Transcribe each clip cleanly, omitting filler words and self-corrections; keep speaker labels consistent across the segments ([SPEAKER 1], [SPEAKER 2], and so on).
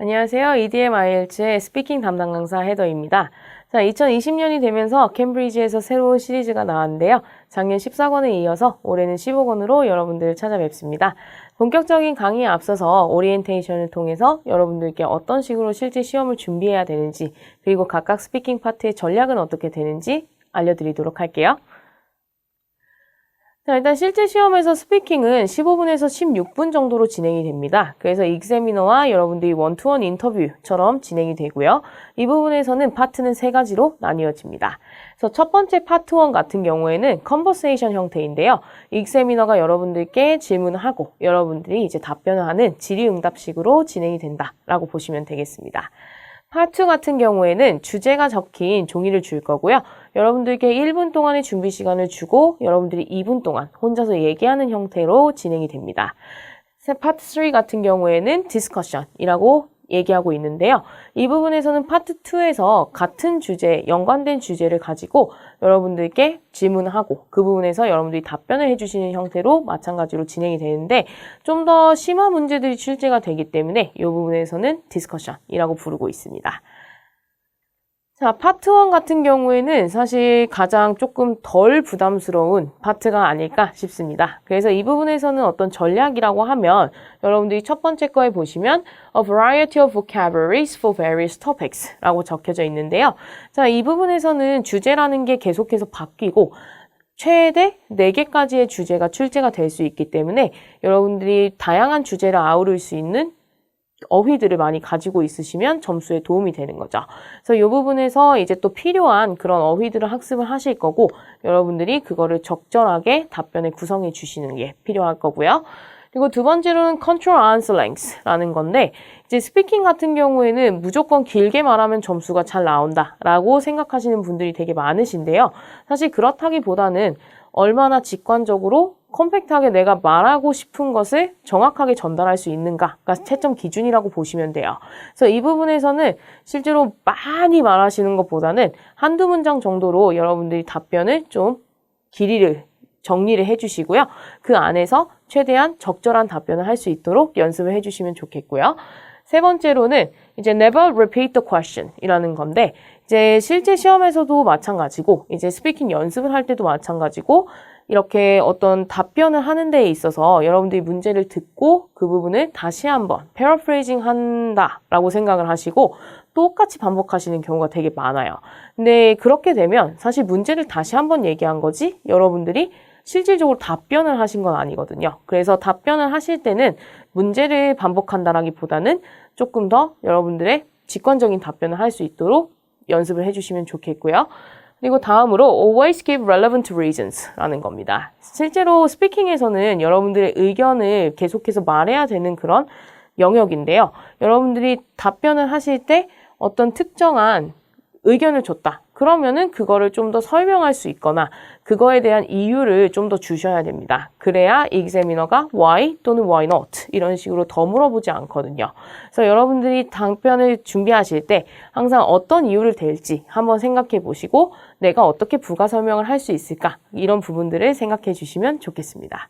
[SPEAKER 1] 안녕하세요. EDM IELTS의 스피킹 담당 강사 헤더입니다. 자, 2020년이 되면서 캠브리지에서 새로운 시리즈가 나왔는데요. 작년 14권에 이어서 올해는 15권으로 여러분들을 찾아뵙습니다. 본격적인 강의에 앞서서 오리엔테이션을 통해서 여러분들께 어떤 식으로 실제 시험을 준비해야 되는지, 그리고 각각 스피킹 파트의 전략은 어떻게 되는지 알려드리도록 할게요. 자, 일단 실제 시험에서 스피킹은 15분에서 16분 정도로 진행이 됩니다. 그래서 익세미너와 여러분들이 원투원 인터뷰처럼 진행이 되고요. 이 부분에서는 파트는 3가지로 나뉘어집니다. 그래서 첫 번째 파트 1 같은 경우에는 컨버세이션 형태인데요. 익세미너가 여러분들께 질문을 하고 여러분들이 이제 답변을 하는 질의응답식으로 진행이 된다라고 보시면 되겠습니다. 파트 2 같은 경우에는 주제가 적힌 종이를 줄 거고요. 여러분들께 1분 동안의 준비 시간을 주고 여러분들이 2분 동안 혼자서 얘기하는 형태로 진행이 됩니다. 파트 3 같은 경우에는 디스커션이라고 얘기하고 있는데요. 이 부분에서는 파트 2에서 같은 주제, 연관된 주제를 가지고 여러분들께 질문을 하고 그 부분에서 여러분들이 답변을 해주시는 형태로 마찬가지로 진행이 되는데 좀 더 심한 문제들이 출제가 되기 때문에 이 부분에서는 디스커션이라고 부르고 있습니다. 자, 파트 1 같은 경우에는 사실 가장 조금 덜 부담스러운 파트가 아닐까 싶습니다. 그래서 이 부분에서는 어떤 전략이라고 하면 여러분들이 첫 번째 거에 보시면 A variety of vocabularies for various topics 라고 적혀져 있는데요. 자, 이 부분에서는 주제라는 게 계속해서 바뀌고 최대 4개까지의 주제가 출제가 될 수 있기 때문에 여러분들이 다양한 주제를 아우를 수 있는 어휘들을 많이 가지고 있으시면 점수에 도움이 되는 거죠. 그래서 이 부분에서 이제 또 필요한 그런 어휘들을 학습을 하실 거고 여러분들이 그거를 적절하게 답변에 구성해 주시는 게 필요할 거고요. 그리고 두 번째로는 control answer length라는 건데 이제 스피킹 같은 경우에는 무조건 길게 말하면 점수가 잘 나온다라고 생각하시는 분들이 되게 많으신데요. 사실 그렇다기보다는 얼마나 직관적으로 컴팩트하게 내가 말하고 싶은 것을 정확하게 전달할 수 있는가가 채점 기준이라고 보시면 돼요. 그래서 이 부분에서는 실제로 많이 말하시는 것보다는 한두 문장 정도로 여러분들이 답변을 좀 길이를 정리를 해주시고요. 그 안에서 최대한 적절한 답변을 할 수 있도록 연습을 해주시면 좋겠고요. 세 번째로는 이제 never repeat the question 이라는 건데 이제 실제 시험에서도 마찬가지고 이제 스피킹 연습을 할 때도 마찬가지고 이렇게 어떤 답변을 하는 데에 있어서 여러분들이 문제를 듣고 그 부분을 다시 한번 paraphrasing 한다라고 생각을 하시고 똑같이 반복하시는 경우가 되게 많아요. 근데 그렇게 되면 사실 문제를 다시 한번 얘기한 거지 여러분들이 실질적으로 답변을 하신 건 아니거든요. 그래서 답변을 하실 때는 문제를 반복한다라기보다는 조금 더 여러분들의 직관적인 답변을 할 수 있도록 연습을 해주시면 좋겠고요. 그리고 다음으로 always give relevant reasons 라는 겁니다. 실제로 스피킹에서는 여러분들의 의견을 계속해서 말해야 되는 그런 영역인데요. 여러분들이 답변을 하실 때 어떤 특정한 의견을 줬다. 그러면은 그거를 좀 더 설명할 수 있거나 그거에 대한 이유를 좀 더 주셔야 됩니다. 그래야 examiner가 why 또는 why not 이런 식으로 더 물어보지 않거든요. 그래서 여러분들이 답변을 준비하실 때 항상 어떤 이유를 댈지 한번 생각해 보시고 내가 어떻게 부가 설명을 할 수 있을까 이런 부분들을 생각해 주시면 좋겠습니다.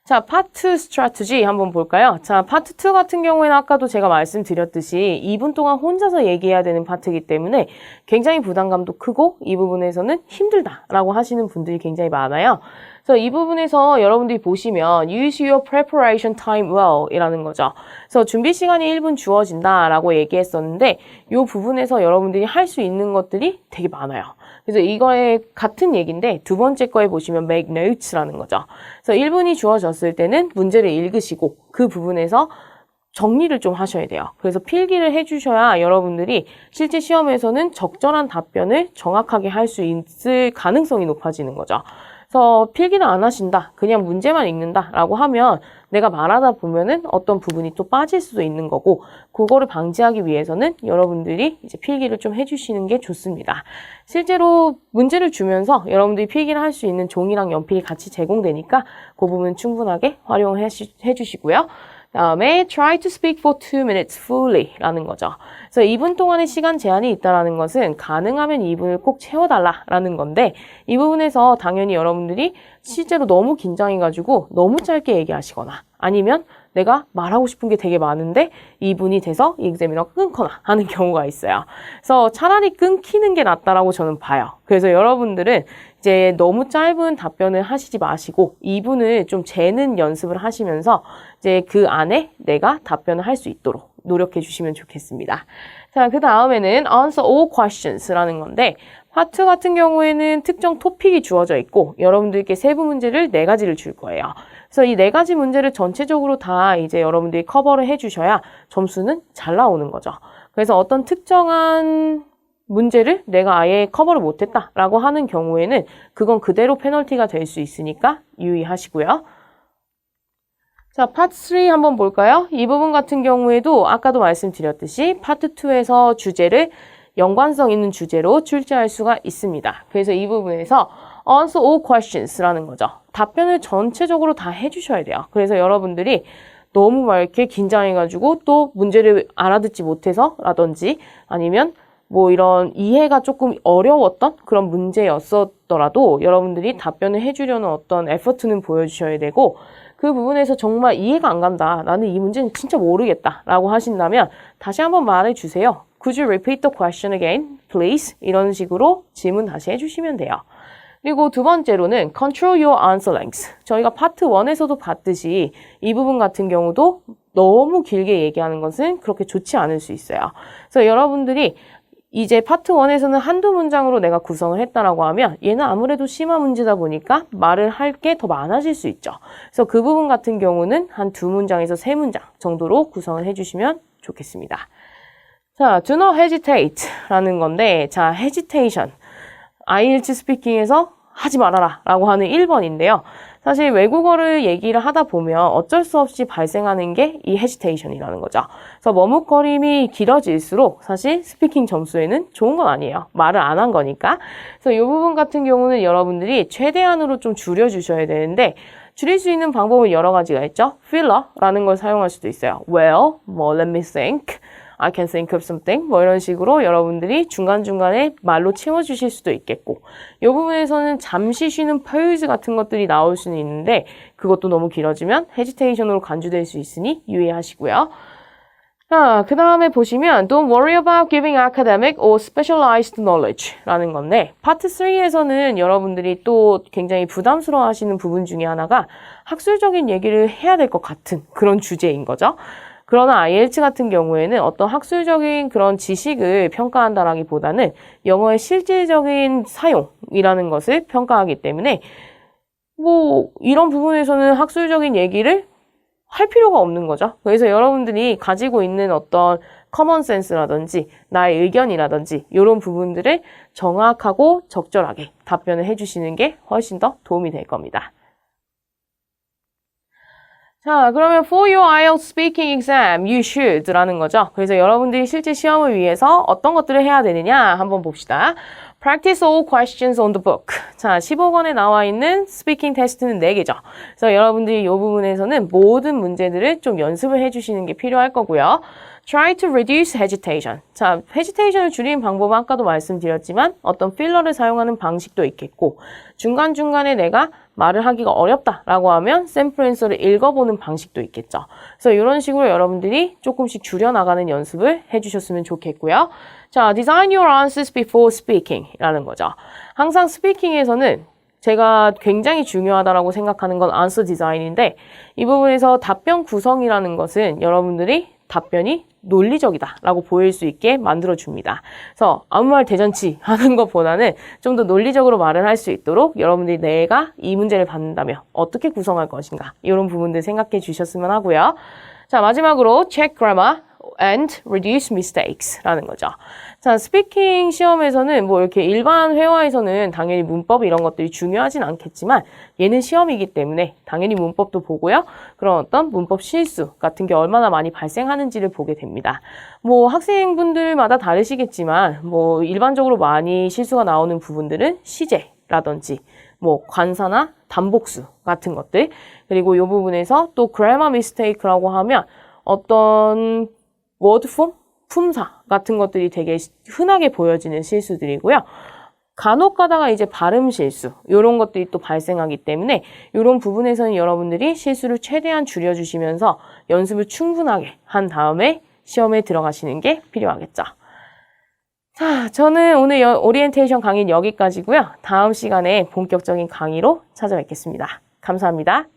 [SPEAKER 1] 자, 파트 스트래티지 한번 볼까요? 자, 파트 2 같은 경우에는 아까도 제가 말씀드렸듯이 2분 동안 혼자서 얘기해야 되는 파트이기 때문에 굉장히 부담감도 크고 이 부분에서는 힘들다라고 하시는 분들이 굉장히 많아요. 그래서 이 부분에서 여러분들이 보시면 use your preparation time well 이라는 거죠. 그래서 준비 시간이 1분 주어진다라고 얘기했었는데 이 부분에서 여러분들이 할 수 있는 것들이 되게 많아요. 그래서 이거에 같은 얘기인데 두 번째 거에 보시면 make notes라는 거죠. 그래서 1분이 주어졌을 때는 문제를 읽으시고 그 부분에서 정리를 좀 하셔야 돼요. 그래서 필기를 해주셔야 여러분들이 실제 시험에서는 적절한 답변을 정확하게 할 수 있을 가능성이 높아지는 거죠. 그래서 필기를 안 하신다, 그냥 문제만 읽는다라고 하면 내가 말하다 보면은 어떤 부분이 또 빠질 수도 있는 거고 그거를 방지하기 위해서는 여러분들이 이제 필기를 좀 해주시는 게 좋습니다. 실제로 문제를 주면서 여러분들이 필기를 할 수 있는 종이랑 연필이 같이 제공되니까 그 부분 충분하게 활용해 주시고요. 다음에 try to speak for 2 minutes fully 라는 거죠. 그래서 2분 동안의 시간 제한이 있다는 것은 가능하면 2분을 꼭 채워달라는 건데 이 부분에서 당연히 여러분들이 실제로 너무 긴장해가지고 너무 짧게 얘기하시거나 아니면 내가 말하고 싶은 게 되게 많은데 2분이 돼서 이 examiner가 끊거나 하는 경우가 있어요. 그래서 차라리 끊기는 게 낫다라고 저는 봐요. 그래서 여러분들은 이제 너무 짧은 답변을 하시지 마시고 2분을 좀 재는 연습을 하시면서 이제 그 안에 내가 답변을 할 수 있도록 노력해 주시면 좋겠습니다. 자, 그 다음에는 answer all questions라는 건데 파트 같은 경우에는 특정 토픽이 주어져 있고 여러분들께 세부 문제를 4가지를 줄 거예요. 그래서 이 4가지 문제를 전체적으로 다 이제 여러분들이 커버를 해주셔야 점수는 잘 나오는 거죠. 그래서 어떤 특정한 문제를 내가 아예 커버를 못했다라고 하는 경우에는 그건 그대로 페널티가 될 수 있으니까 유의하시고요. 자, 파트 3 한번 볼까요? 이 부분 같은 경우에도 아까도 말씀드렸듯이 파트 2에서 주제를 연관성 있는 주제로 출제할 수가 있습니다. 그래서 이 부분에서 answer all questions라는 거죠. 답변을 전체적으로 다 해주셔야 돼요. 그래서 여러분들이 너무 막 이렇게 긴장해가지고 또 문제를 알아듣지 못해서 라든지 아니면 뭐 이런 이해가 조금 어려웠던 그런 문제였었더라도 여러분들이 답변을 해주려는 어떤 에포트는 보여주셔야 되고 그 부분에서 정말 이해가 안 간다. 나는 이 문제는 진짜 모르겠다. 라고 하신다면 다시 한번 말해주세요. Could you repeat the question again, please? 이런 식으로 질문 다시 해주시면 돼요. 그리고 두 번째로는 control your answer length. 저희가 파트 1에서도 봤듯이 이 부분 같은 경우도 너무 길게 얘기하는 것은 그렇게 좋지 않을 수 있어요. 그래서 여러분들이 이제 파트 1에서는 한두 문장으로 내가 구성을 했다라고 하면 얘는 아무래도 심화 문제다 보니까 말을 할 게 더 많아질 수 있죠. 그래서 그 부분 같은 경우는 한 2문장에서 3문장 정도로 구성을 해주시면 좋겠습니다. 자, do not hesitate 라는 건데, 자, hesitation. IELTS 스피킹에서 하지 말아라 라고 하는 1번인데요. 사실 외국어를 얘기를 하다 보면 어쩔 수 없이 발생하는 게 이 hesitation이라는 거죠. 그래서 머뭇거림이 길어질수록 사실 스피킹 점수에는 좋은 건 아니에요. 말을 안 한 거니까. 그래서 이 부분 같은 경우는 여러분들이 최대한으로 좀 줄여주셔야 되는데 줄일 수 있는 방법은 여러 가지가 있죠. filler라는 걸 사용할 수도 있어요. well, 뭐 let me think, I can think of something 뭐 이런 식으로 여러분들이 중간중간에 말로 채워주실 수도 있겠고 이 부분에서는 잠시 쉬는 pause 같은 것들이 나올 수는 있는데 그것도 너무 길어지면 hesitation으로 간주될 수 있으니 유의하시고요. 자, 그 다음에 보시면 Don't worry about giving academic or specialized knowledge 라는 건데 파트 3에서는 여러분들이 또 굉장히 부담스러워 하시는 부분 중에 하나가 학술적인 얘기를 해야 될 것 같은 그런 주제인 거죠. 그러나 IELTS 같은 경우에는 어떤 학술적인 그런 지식을 평가한다라기보다는 영어의 실질적인 사용이라는 것을 평가하기 때문에 뭐 이런 부분에서는 학술적인 얘기를 할 필요가 없는 거죠. 그래서 여러분들이 가지고 있는 어떤 커먼 센스라든지 나의 의견이라든지 이런 부분들을 정확하고 적절하게 답변을 해주시는 게 훨씬 더 도움이 될 겁니다. 자, 그러면 for your IELTS speaking exam, you should 라는 거죠. 그래서 여러분들이 실제 시험을 위해서 어떤 것들을 해야 되느냐 한번 봅시다. Practice all questions on the book. 자, 15권에 나와 있는 스피킹 테스트는 4개죠. 그래서 여러분들이 이 부분에서는 모든 문제들을 좀 연습을 해주시는 게 필요할 거고요. Try to reduce hesitation. 자, hesitation을 줄이는 방법은 아까도 말씀드렸지만 어떤 필러를 사용하는 방식도 있겠고 중간중간에 내가 말을 하기가 어렵다라고 하면 샘플 앤서를 읽어보는 방식도 있겠죠. 그래서 이런 식으로 여러분들이 조금씩 줄여나가는 연습을 해주셨으면 좋겠고요. 자, design your answers before speaking 이라는 거죠. 항상 스피킹에서는 제가 굉장히 중요하다고 생각하는 건 answer design인데 이 부분에서 답변 구성이라는 것은 여러분들이 답변이 논리적이다라고 보일 수 있게 만들어줍니다. 그래서 아무 말 대잔치 하는 것보다는 좀 더 논리적으로 말을 할 수 있도록 여러분들이 내가 이 문제를 받는다면 어떻게 구성할 것인가 이런 부분들 생각해 주셨으면 하고요. 자, 마지막으로 check grammar and reduce mistakes라는 거죠. 자, 스피킹 시험에서는 뭐 이렇게 일반 회화에서는 당연히 문법 이런 것들이 중요하진 않겠지만 얘는 시험이기 때문에 당연히 문법도 보고요. 그런 어떤 문법 실수 같은 게 얼마나 많이 발생하는지를 보게 됩니다. 뭐 학생분들마다 다르시겠지만 뭐 일반적으로 많이 실수가 나오는 부분들은 시제라든지 뭐 관사나 단복수 같은 것들 그리고 이 부분에서 또 grammar mistake라고 하면 어떤 word form, 품사 같은 것들이 되게 흔하게 보여지는 실수들이고요. 간혹 가다가 이제 발음 실수, 이런 것들이 또 발생하기 때문에 이런 부분에서는 여러분들이 실수를 최대한 줄여주시면서 연습을 충분하게 한 다음에 시험에 들어가시는 게 필요하겠죠. 자, 저는 오늘 오리엔테이션 강의는 여기까지고요. 다음 시간에 본격적인 강의로 찾아뵙겠습니다. 감사합니다.